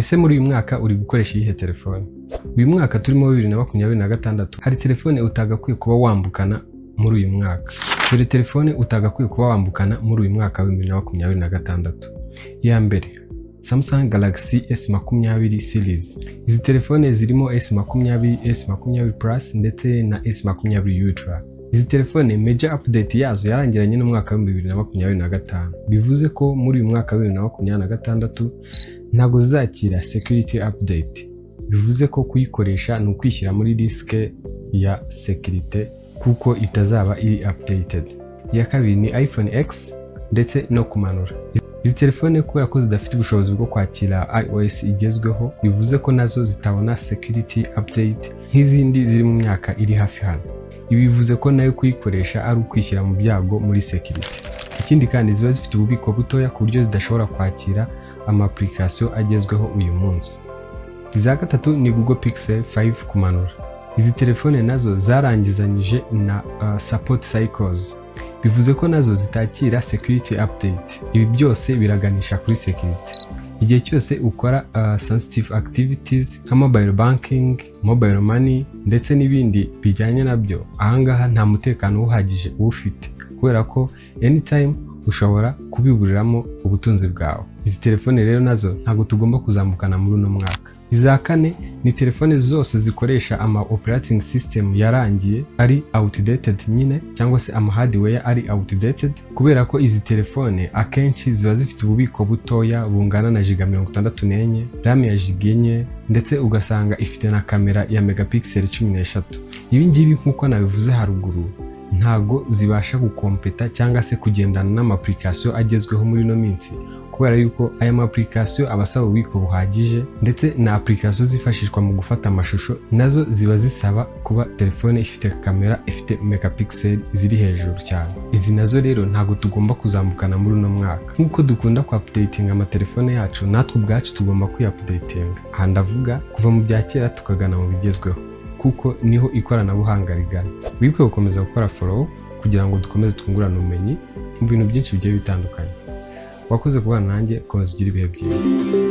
Ese muri uyu mwaka uri gukoresha iyihe telefone? Uyu mwaka turimo 2026 hari telefone utagakwiye kuba wambukana muri uyu mwaka. Dore telefone utagakwiye kuba wambukana muri uyu mwaka wa 2026. Ya mbere, Samsung Galaxy S20 series. Izi telefone zirimo S20, S20 Plus ndetse na S20 Ultra. Izi telefone major update yazo yarangiranye no mwaka wa 2025. Bivuze ko muri uyu mwaka wa 2026 ntago zizakira security update. Bivuze ko kuyikoresha ni ukwishyira muri diske ya security kuko itazaba iri updated. Ya kabiri ni iPhone X ndetse no kumanura. Izi telefone kubera ko zidafite ubushobozi bwo kwakira iOS igezweho, bivuze ko nazo zitabona security update nk'izindi ziri mu myaka iri hafi hano. Ibi bivuze ko nayo kuyikoresha ari ukwishyira mu byago muri security. Ikindi kandi ziba zifite ububiko butoya ku buryo zidashobora kwakira ama-application agezweho uyu munsi. Iza gatatu ni Google Pixel 5 kumanura. Izi telefone nazo zarangizanyije na support cycles. Bivuze ko nazo zitakira security update. Ibi byose biraganisha kuri security. Igihe cyose ukora sensitive activities nka mobile banking, mobile money ndetse n'ibindi bijyanye nabyo, ahangaha nta mutekano uhagije ufite kubera ko anytime ushobora kubiburiramo ubutunzi bwawe. Izi telefone rero nazo ntago tugomba kuzambukana muri uno mwaka. Iza kane ni telefone zose zikoresha ama operating system yarangiye ari outdated nyine, cyangwa se ama hardware ari outdated, kubera ko izi telefone akenshi ziba zifite ububiko butoya bungana na giga 64, RAM ya giga 4 ndetse ugasanga ifite na kamera ya megapixel 13. Ibi ngibi nkuko nabivuze haruguru ntago zibasha gukompeta cyangwa se kugendana n'ama-application agezweho muri no minsi, kubera yuko aya ma-application abasaba ububiko buhagije ndetse na application zifashishwa mu gufata amashusho nazo ziba zisaba kuba telefone ifite kamera ifite megapixel ziri hejuru cyane. Izi nazo rero ntago tugomba kuzambukana muri uno mwaka. Nkuko dukunda ku updating amatelefone yacu, natwe ubwacu tugomba kwi-updating. Aha ndavuga kuva mu bya kera tukagana mu bigezweho, kuko niho ikoranabuhanga rigana. Wibuke gukomeza gukora follow kugira ngo dukomeze twungurane ubumenyi mu bintu byinshi bigiye bitandukanye. Wakoze kubana nanjye, komeza ugire ibihe byiza.